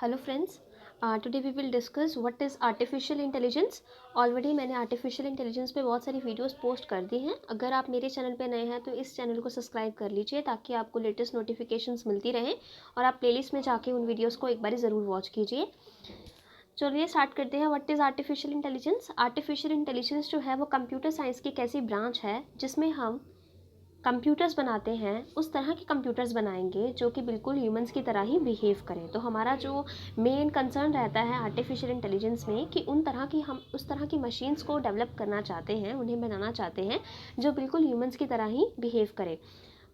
Hello friends, today we will discuss what is artificial intelligence. Already मैंने artificial intelligence पे बहुत सारी videos post कर दी हैं। अगर आप मेरे चैनल पे नए हैं तो इस चैनल को सब्सक्राइब कर लीजिए ताकि आपको लेटेस्ट नोटिफिकेशंस मिलती रहें और आप प्लेलिस्ट में जाके उन वीडियोज़ को एक बार ज़रूर वॉच कीजिए। चलिए स्टार्ट करते हैं। What is artificial intelligence. Artificial intelligence जो है वो कंप्यूटर साइंस की एक ऐसी ब्रांच है जिसमें हम कंप्यूटर्स बनाते हैं, उस तरह के कंप्यूटर्स बनाएंगे जो कि बिल्कुल ह्यूमंस की तरह ही बिहेव करें। तो हमारा जो मेन कंसर्न रहता है आर्टिफिशियल इंटेलिजेंस में कि हम उस तरह की मशीन्स को डेवलप करना चाहते हैं, उन्हें बनाना चाहते हैं जो बिल्कुल ह्यूमंस की तरह ही बिहेव करें।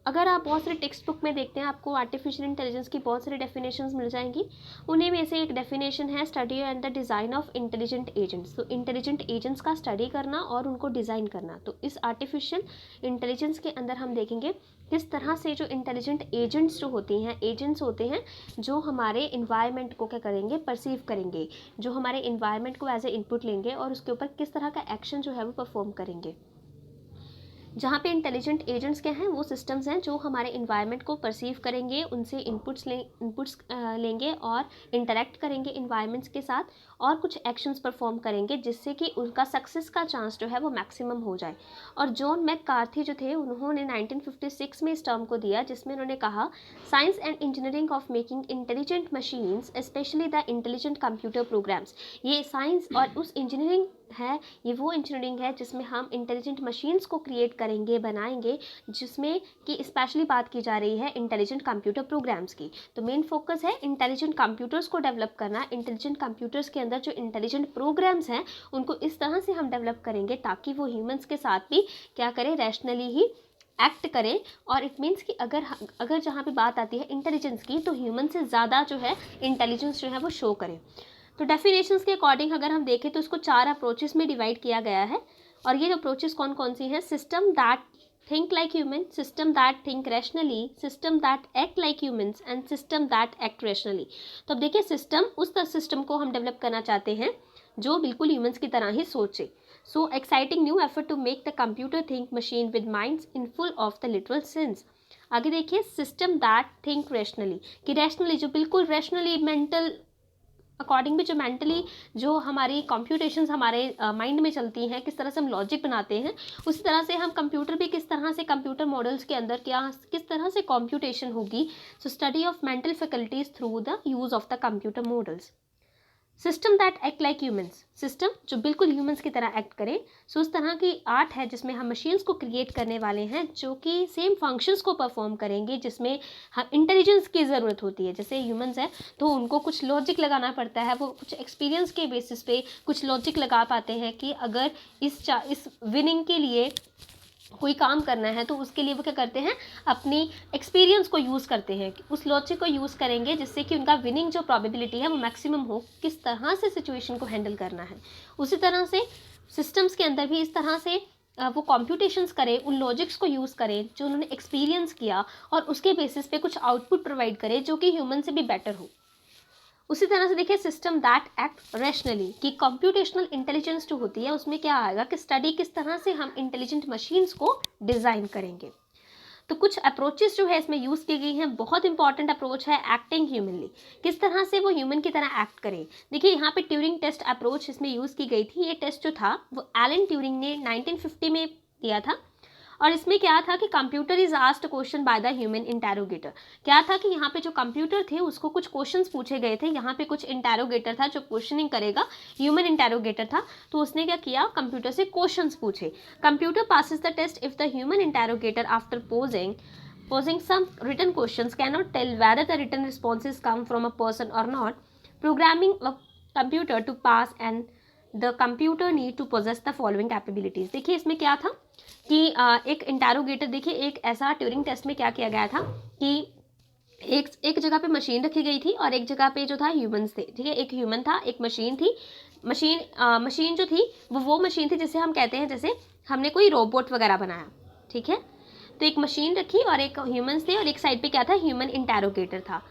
अगर आप बहुत सारे टेक्स्ट बुक में देखते हैं आपको आर्टिफिशियल इंटेलिजेंस की बहुत सारी डेफिनेशंस मिल जाएंगी। उन्हीं में से एक डेफिनेशन है study and the design of intelligent agents. तो इंटेलिजेंट एजेंट्स का स्टडी करना और उनको डिज़ाइन करना। तो इस आर्टिफिशियल इंटेलिजेंस के अंदर हम देखेंगे किस तरह से जो इंटेलिजेंट एजेंट्स जो होती हैं, एजेंट्स होते हैं जो हमारे इन्वायरमेंट को क्या करेंगे, परसीव करेंगे, जो हमारे इन्वायरमेंट को एज ए इनपुट लेंगे और उसके ऊपर किस तरह का एक्शन जो है वो परफॉर्म करेंगे। जहाँ पे इंटेलिजेंट एजेंट्स क्या हैं, वो सिस्टम्स हैं जो हमारे इन्वायरमेंट को परसीव करेंगे, उनसे इनपुट्स लेंगे और इंटरेक्ट करेंगे इन्वायरमेंट्स के साथ और कुछ एक्शंस परफॉर्म करेंगे जिससे कि उनका सक्सेस का चांस जो है वो मैक्सिमम हो जाए। और जॉन मैककार्थी जो थे उन्होंने 1956 में इस टर्म को दिया जिसमें उन्होंने कहा science and engineering of making intelligent machines specially the intelligent computer programs. ये साइंस और उस इंजीनियरिंग है, ये वो इंजीनियरिंग है जिसमें हम इंटेलिजेंट मशीन्स को क्रिएट करेंगे, बनाएंगे, जिसमें कि स्पेशली बात की जा रही है इंटेलिजेंट कंप्यूटर प्रोग्राम्स की। तो मेन फोकस है इंटेलिजेंट कंप्यूटर्स को डेवलप करना। इंटेलिजेंट कंप्यूटर्स के अंदर जो इंटेलिजेंट प्रोग्राम्स हैं उनको इस तरह से हम डेवलप करेंगे ताकि वो ह्यूमंस के साथ भी क्या करें, रैशनली ही एक्ट करें। और इट मीन्स कि अगर जहाँ पे बात आती है इंटेलिजेंस की तो ह्यूमन से ज़्यादा जो है इंटेलिजेंस जो है वो शो करें। तो डेफिनेशंस के अकॉर्डिंग अगर हम देखें तो इसको 4 अप्रोचेस में डिवाइड किया गया है। और ये अप्रोचेस कौन कौन सी हैं? System that think like human, system that think rationally, system that act like humans and system that act rationally. तो अब देखिए सिस्टम, उस सिस्टम को हम डेवलप करना चाहते हैं जो बिल्कुल ह्यूमंस की तरह ही सोचे। So exciting new effort to make the computer think machine with minds in full of the literal sense. आगे देखिए सिस्टम दैट थिंक रैशनली, कि रैशनली जो बिल्कुल रैशनली मेंटल अकॉर्डिंग भी जो मेंटली जो हमारी कंप्यूटेशंस हमारे माइंड में चलती हैं, किस तरह से हम लॉजिक बनाते हैं, उसी तरह से हम कंप्यूटर भी किस तरह से कंप्यूटर मॉडल्स के अंदर किस तरह से कंप्यूटेशन होगी। So study of mental faculties through the use of the computer models. System that act like humans, system जो बिल्कुल ह्यूमंस की तरह एक्ट करे। सो उस तरह की आर्ट है जिसमें हम मशीन्स को क्रिएट करने वाले हैं जो कि सेम फंक्शंस को परफॉर्म करेंगे, जिसमें हम इंटेलिजेंस की ज़रूरत होती है। जैसे ह्यूमंस हैं तो उनको कुछ लॉजिक लगाना पड़ता है, वो कुछ एक्सपीरियंस के बेसिस पे कुछ लॉजिक लगा पाते हैं कि अगर इस विनिंग के लिए कोई काम करना है तो उसके लिए वो क्या करते हैं, अपनी एक्सपीरियंस को यूज़ करते हैं, उस लॉजिक को यूज़ करेंगे जिससे कि उनका विनिंग जो प्रोबेबिलिटी है वो मैक्सिमम हो, किस तरह से सिचुएशन को हैंडल करना है। उसी तरह से सिस्टम्स के अंदर भी इस तरह से वो कॉम्प्यूटेशंस करें, उन लॉजिक्स को यूज़ करें जो उन्होंने एक्सपीरियंस किया और उसके बेसिस पे कुछ आउटपुट प्रोवाइड करें जो कि ह्यूमन से भी बेटर हो। उसी तरह से देखिए सिस्टम दैट एक्ट रैशनली, कि कंप्यूटेशनल इंटेलिजेंस जो होती है उसमें क्या आएगा कि स्टडी किस तरह से हम इंटेलिजेंट मशीन्स को डिज़ाइन करेंगे। तो कुछ अप्रोचेस जो है इसमें यूज़ की गई हैं। बहुत इंपॉर्टेंट अप्रोच है एक्टिंग ह्यूमनली, किस तरह से वो ह्यूमन की तरह एक्ट करें। देखिए यहाँ पे ट्यूरिंग टेस्ट अप्रोच इसमें यूज़ की गई थी। ये टेस्ट जो था वो एलन ट्यूरिंग ने 1950 में दिया था। और इसमें क्या था कि computer is asked question by the human interrogator. क्या था कि यहाँ पे जो कंप्यूटर थे उसको कुछ क्वेश्चंस पूछे गए थे, यहाँ पे कुछ इंटेरोगेटर था जो क्वेश्चनिंग करेगा, ह्यूमन इंटेरोगेटर था। तो उसने क्या किया, कंप्यूटर से क्वेश्चंस पूछे। Computer passes the test if the human interrogator after posing some written questions cannot tell whether the written responses come from a person or not. Programming a computer to pass and the computer need to possess the following capabilities। देखिए इसमें क्या था कि एक interrogator, देखिए एक ऐसा Turing test में क्या किया गया था कि एक जगह पे मशीन रखी गई थी और एक जगह पे जो था ह्यूमंस थे। ठीक है, एक ह्यूमन था, एक मशीन थी। मशीन जो थी वो मशीन थी जिसे हम कहते हैं, जैसे हमने कोई रोबोट वगैरह बनाया। ठीक है, तो एक मशीन रखी और एक ह्यूमंस थे और एक साइड पे क्या था, ह्यूमन इंटेरोगेटर था।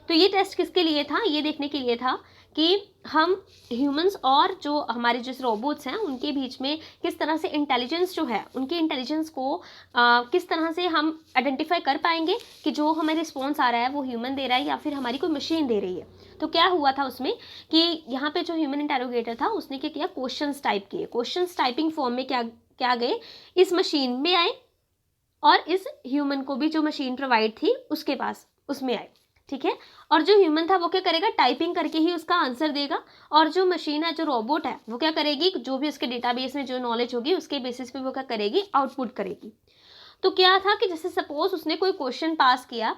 तो ये टेस्ट किसके लिए था, ये देखने के लिए था कि हम ह्यूमंस और जो हमारे जिस रोबोट्स हैं उनके बीच में किस तरह से इंटेलिजेंस जो है, उनके इंटेलिजेंस को किस तरह से हम आइडेंटिफाई कर पाएंगे कि जो हमें रिस्पॉन्स आ रहा है वो ह्यूमन दे रहा है या फिर हमारी कोई मशीन दे रही है। तो क्या हुआ था उसमें कि यहाँ पे जो ह्यूमन इंटेरोगेटर था उसने क्या किया, क्वेश्चंस टाइप किए, क्वेश्चंस टाइपिंग फॉर्म में क्या क्या गए, इस मशीन में आए और इस ह्यूमन को भी जो मशीन प्रोवाइड थी उसके पास उसमें आए, ठीक है। और जो ह्यूमन था वो क्या करेगा, टाइपिंग करके ही उसका आंसर देगा, और जो मशीन है, जो रोबोट है, वो क्या करेगी, जो भी उसके डेटाबेस में जो नॉलेज होगी उसके बेसिस पे वो क्या करेगी, आउटपुट करेगी। तो क्या था कि जैसे सपोज उसने कोई क्वेश्चन पास किया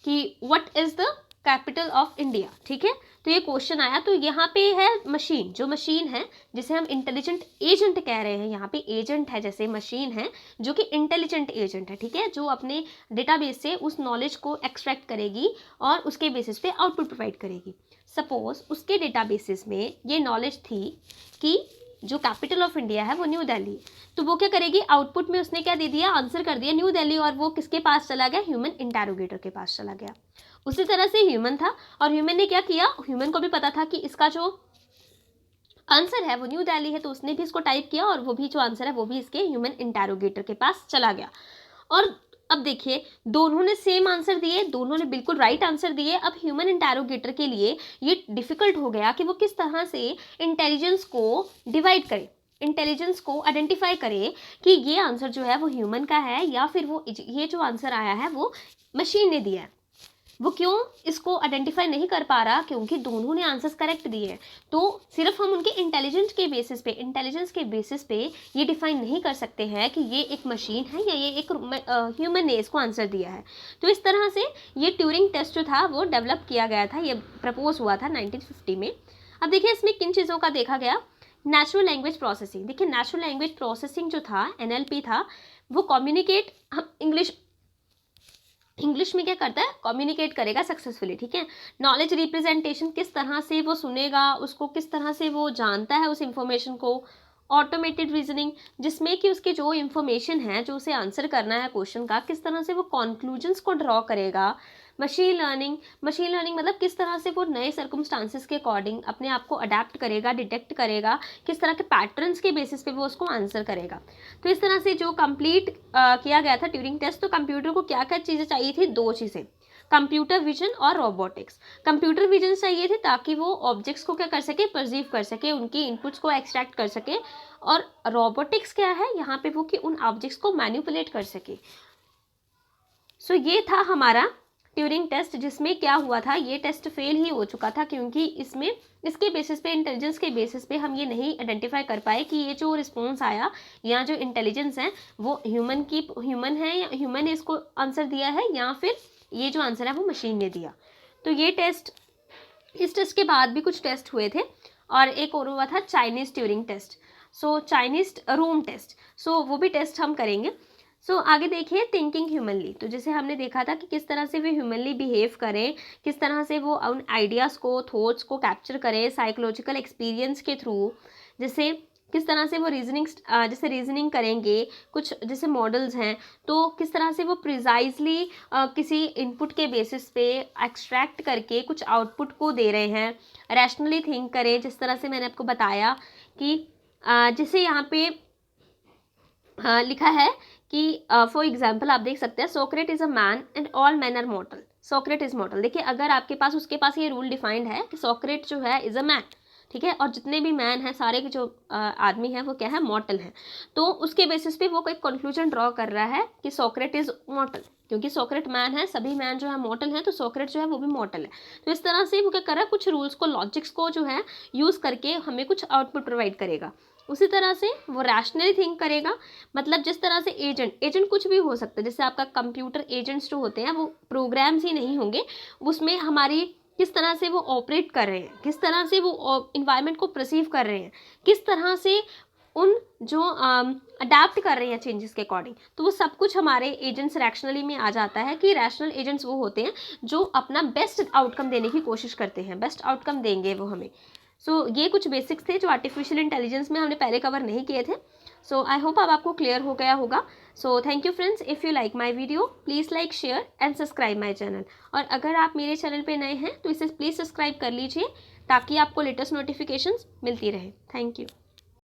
कि what is the capital of India, ठीक है, तो ये क्वेश्चन आया, तो यहाँ पे है मशीन, जो मशीन है जिसे हम इंटेलिजेंट एजेंट कह रहे हैं, यहाँ पे एजेंट है, जैसे मशीन है जो कि इंटेलिजेंट एजेंट है, ठीक है, जो अपने डेटाबेस से उस नॉलेज को एक्सट्रैक्ट करेगी और उसके बेसिस पे आउटपुट प्रोवाइड करेगी। सपोज उसके डेटाबेसिस में ये नॉलेज थी कि जो कैपिटल ऑफ इंडिया है वो न्यू दिल्ली, तो वो क्या करेगी, आउटपुट में उसने क्या दे दिया, आंसर कर दिया न्यू दिल्ली, और वो किसके पास चला गया, ह्यूमन इंटेरोगेटर के पास चला गया। उसी तरह से ह्यूमन था, और ह्यूमन ने क्या किया, ह्यूमन को भी पता था कि इसका जो आंसर है वो न्यू दिल्ली है, तो उसने भी इसको टाइप किया और वो भी जो आंसर है वो भी इसके ह्यूमन इंटेरोगेटर के पास चला गया। और अब देखिए दोनों ने सेम आंसर दिए, दोनों ने बिल्कुल राइट आंसर दिए। अब ह्यूमन इंटेरोगेटर के लिए ये डिफिकल्ट हो गया कि वो किस तरह से इंटेलिजेंस को डिवाइड करे, इंटेलिजेंस को आइडेंटिफाई करे कि ये आंसर जो है वो ह्यूमन का है या फिर वो ये जो आंसर आया है वो मशीन ने दिया है। वो क्यों इसको आइडेंटिफाई नहीं कर पा रहा, क्योंकि दोनों ने आंसर्स करेक्ट दिए हैं। तो सिर्फ हम उनके इंटेलिजेंस के बेसिस पे ये डिफाइन नहीं कर सकते हैं कि ये एक मशीन है या ये एक ह्यूमन ने इसको आंसर दिया है। तो इस तरह से ये ट्यूरिंग टेस्ट जो था वो डेवलप किया गया था, ये प्रपोज हुआ था 1950 में। अब देखिए इसमें किन चीज़ों का देखा गया, नेचुरल लैंग्वेज प्रोसेसिंग। देखिए नेचुरल लैंग्वेज प्रोसेसिंग जो था, NLP था, वो कम्युनिकेट, हम इंग्लिश में क्या करता है, कम्युनिकेट करेगा सक्सेसफुली, ठीक है। नॉलेज रिप्रेजेंटेशन, किस तरह से वो सुनेगा, उसको किस तरह से वो जानता है उस इंफॉर्मेशन को। ऑटोमेटेड रीजनिंग, जिसमें कि उसकी जो इंफॉर्मेशन है, जो उसे आंसर करना है क्वेश्चन का, किस तरह से वो कॉन्क्लूजन्स को ड्रॉ करेगा। मशीन लर्निंग मतलब किस तरह से वो नए सर्कमस्टांसिस के अकॉर्डिंग अपने आप को अडेप्ट करेगा, डिटेक्ट करेगा, किस तरह के पैटर्न्स के बेसिस पे वो उसको आंसर करेगा। तो इस तरह से जो कंप्लीट किया गया था ट्यूरिंग टेस्ट। तो कंप्यूटर को क्या क्या चीज़ें चाहिए थी, दो चीज़ें, कंप्यूटर विजन और रोबोटिक्स। कंप्यूटर विजन चाहिए थे ताकि वो ऑब्जेक्ट्स को क्या कर सके, परसीव कर सके, उनके इनपुट्स को एक्सट्रैक्ट कर सके। और रोबोटिक्स क्या है यहाँ पे, वो कि उन ऑब्जेक्ट्स को मैनिपुलेट कर सके। सो ये था हमारा ट्यूरिंग टेस्ट, जिसमें क्या हुआ था, ये टेस्ट फेल ही हो चुका था, क्योंकि इसमें इसके बेसिस पे, इंटेलिजेंस के बेसिस पे हम ये नहीं आइडेंटिफाई कर पाए कि ये जो रिस्पॉन्स आया या जो इंटेलिजेंस है वो ह्यूमन है या ह्यूमन ने इसको आंसर दिया है या फिर ये जो आंसर है वो मशीन ने दिया। तो ये टेस्ट, इस टेस्ट के बाद भी कुछ टेस्ट हुए थे, और एक और हुआ था चाइनीज़ ट्यूरिंग टेस्ट, सो चाइनीज़ रूम टेस्ट, सो वो भी टेस्ट हम करेंगे। सो आगे देखिए थिंकिंग ह्यूमनली। तो जैसे हमने देखा था कि किस तरह से वे ह्यूमनली बिहेव करें, किस तरह से वो उन आइडियाज़ को, थॉट्स को कैप्चर करें साइकोलॉजिकल एक्सपीरियंस के थ्रू। जैसे किस तरह से वो जैसे रीजनिंग करेंगे, कुछ जैसे मॉडल्स हैं, तो किस तरह से वो प्रिसाइजली किसी इनपुट के बेसिस पे एक्सट्रैक्ट करके कुछ आउटपुट को दे रहे हैं। रैशनली थिंक करें, जिस तरह से मैंने आपको बताया कि जैसे यहाँ पे लिखा है कि फॉर एग्जाम्पल आप देख सकते हैं, Socrates is a man and all man are mortal, Socrates is mortal. देखिए अगर आपके पास, उसके पास ये रूल डिफाइंड है कि सोक्रेट जो है इज़ अ मैन, ठीक है, और जितने भी मैन हैं, सारे के जो आदमी हैं वो क्या है, मॉर्टल हैं। तो उसके बेसिस पे वो कोई कंक्लूजन ड्रॉ कर रहा है कि सोक्रेट इज़ मॉर्टल, क्योंकि सोक्रेट मैन है, सभी मैन जो है मॉर्टल हैं, तो सोक्रेट जो है वो भी मॉर्टल है। तो इस तरह से वो क्या कर रहा है, कुछ रूल्स को, लॉजिक्स को जो है यूज़ करके हमें कुछ आउटपुट प्रोवाइड करेगा। उसी तरह से वो रैशनली थिंक करेगा, मतलब जिस तरह से एजेंट कुछ भी हो सकता है, जैसे आपका कंप्यूटर एजेंट्स जो होते हैं वो प्रोग्राम्स ही नहीं होंगे, उसमें हमारी किस तरह से वो ऑपरेट कर रहे हैं, किस तरह से वो इन्वायरमेंट को परसीव कर रहे हैं, किस तरह से उन जो अडेप्ट कर रहे हैं चेंजेस के अकॉर्डिंग, तो वो सब कुछ हमारे एजेंट्स रैशनली में आ जाता है कि रैशनल एजेंट्स वो होते हैं जो अपना बेस्ट आउटकम देने की कोशिश करते हैं, बेस्ट आउटकम देंगे वो हमें। सो ये कुछ बेसिक्स थे जो आर्टिफिशियल इंटेलिजेंस में हमने पहले कवर नहीं किए थे। सो आई होप अब आपको क्लियर हो गया होगा। So thank you friends, if you like my video please like, share and subscribe my channel. और अगर आप मेरे चैनल पे नए हैं तो इसे प्लीज़ सब्सक्राइब कर लीजिए ताकि आपको लेटेस्ट नोटिफिकेशंस मिलती रहे। Thank you.